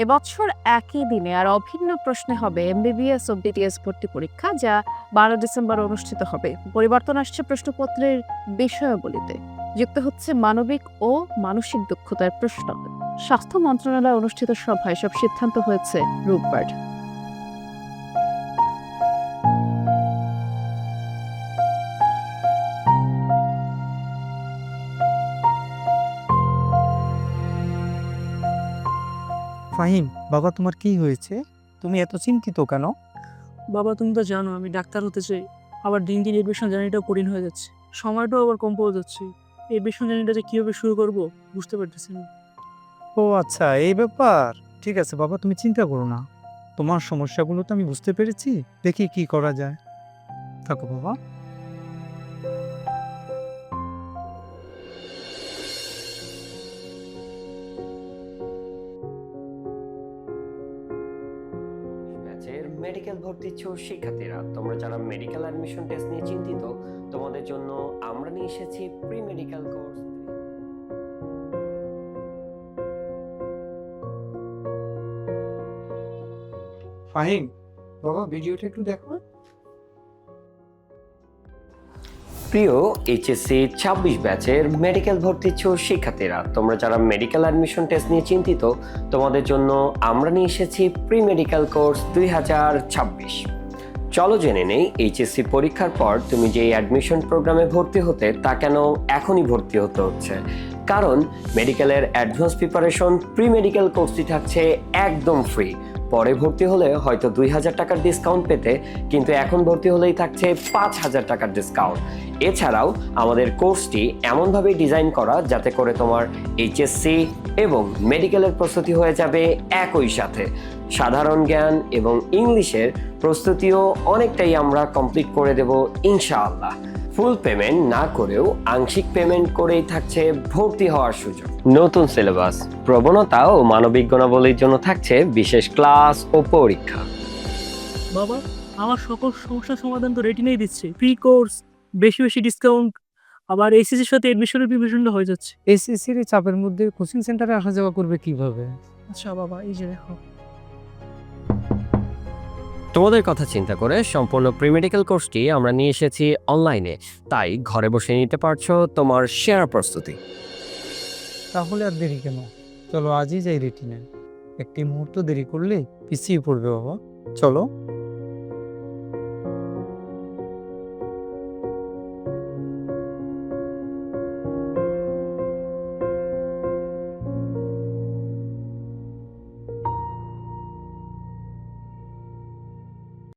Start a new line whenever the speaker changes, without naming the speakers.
এবছর একই দিনে আর অভিন্ন প্রশ্নে হবে এমবিবিএস ও বিটিএস ভর্তি পরীক্ষা, যা 12 ডিসেম্বর অনুষ্ঠিত হবে। পরিবর্তন আসছে প্রশ্নপত্রের বিষয়াবলীতে, যুক্ত হচ্ছে মানবিক ও মানসিক দক্ষতার প্রশ্ন। স্বাস্থ্য মন্ত্রণালয় অনুষ্ঠিত সভায় সব সিদ্ধান্ত হয়েছে রোববার।
ফাহিম, বাবা তোমার কি হয়েছে? তুমি এত চিন্তিত কেন?
বাবা, তুমি তো জানো আমি ডাক্তার হতে চাই। আবার দিন দিন এডমিশন জার্নিটাও কঠিন হয়ে যাচ্ছে, সময়টাও আবার কম পড়ে যাচ্ছে। এডমিশন জার্নিটা যে কীভাবে শুরু করব বুঝতে পারতেছি না।
ও আচ্ছা, এই ব্যাপার। ঠিক আছে বাবা, তুমি চিন্তা করো না। তোমার সমস্যাগুলো তো আমি বুঝতে পেরেছি, দেখি কি করা যায়। থাকো বাবা।
ব্যাচের মেডিকেল ভর্তি ইচ্ছুক শিক্ষার্থীরা, তোমরা যারা মেডিকেল অ্যাডমিশন টেস্ট নিয়ে চিন্তিত, তোমাদের জন্য আমরা নিয়ে এসেছি প্রি মেডিকেল কোর্স।
ফাহিম, বাবা ভিডিওটা একটু দেখো।
প্রিয় এইচএসসি 26 ব্যাচের মেডিকেল ভর্তি ইচ্ছুক শিক্ষার্থীরা, তোমরা যারা মেডিকেল অ্যাডমিশন টেস্ট নিয়ে চিন্তিত, তোমাদের জন্য আমরা নিয়ে এসেছি প্রি মেডিকেল কোর্স 2026। চলো জেনে নেই এইচএসসি পরীক্ষার পর তুমি যে অ্যাডমিশন প্রোগ্রামে ভর্তি হতে, তা কেন এখনই ভর্তি হতে হচ্ছে। কারণ মেডিকেলের অ্যাডভান্স প্রিপারেশন প্রি মেডিকেল কোর্সটি থাকছে একদম ফ্রি। পরে ভর্তি হলে হয়তো 2000 টাকার ডিসকাউন্ট পেতে, কিন্তু এখন ভর্তি হলেই থাকছে 5000 টাকার ডিসকাউন্ট। এছাড়াও আমাদের কোর্সটি এমনভাবে ডিজাইন করা যাতে করে তোমার এইচএসসি এবং মেডিকেলের প্রস্তুতি হয়ে যাবে একই সাথে। সাধারণ জ্ঞান এবং ইংলিশের প্রস্তুতিও অনেকটাই আমরা কমপ্লিট করে দেব ইনশাআল্লাহ। ফুল পেমেন্ট না করেও আংশিক পেমেন্ট করেই থাকছে ভর্তি হওয়ার সুযোগ। নতুন সিলেবাস, প্রবণতা ও মানবিক গুণাবলীর জন্য থাকছে বিশেষ ক্লাস ও পরীক্ষা।
বাবা, আমার সকল সমস্যার সমাধান তো রেটিনাই দিচ্ছে, ফ্রি কোর্স, বেশি বেশি ডিসকাউন্ট, আবার এসএসসির সাথে এডমিশনের প্রিপারেশনটা হয়ে যাচ্ছে।
এসএসসির এই চাপের মধ্যে কোচিং সেন্টারে আসা যাওয়া করবে কিভাবে?
আচ্ছা বাবা, এই যে দেখো।
তোমাদের কথা চিন্তা করে সম্পূর্ণ প্রি মেডিকেল কোর্সটি আমরা নিয়ে এসেছি অনলাইনে, তাই ঘরে বসে নিতে পারছো তোমার সেরা প্রস্তুতি।
তাহলে আর দেরি কেন? চলো আজই যাই রেটিনায়। একটি মুহূর্ত দেরি করলে পিছিয়ে পড়বে বাবা। চলো।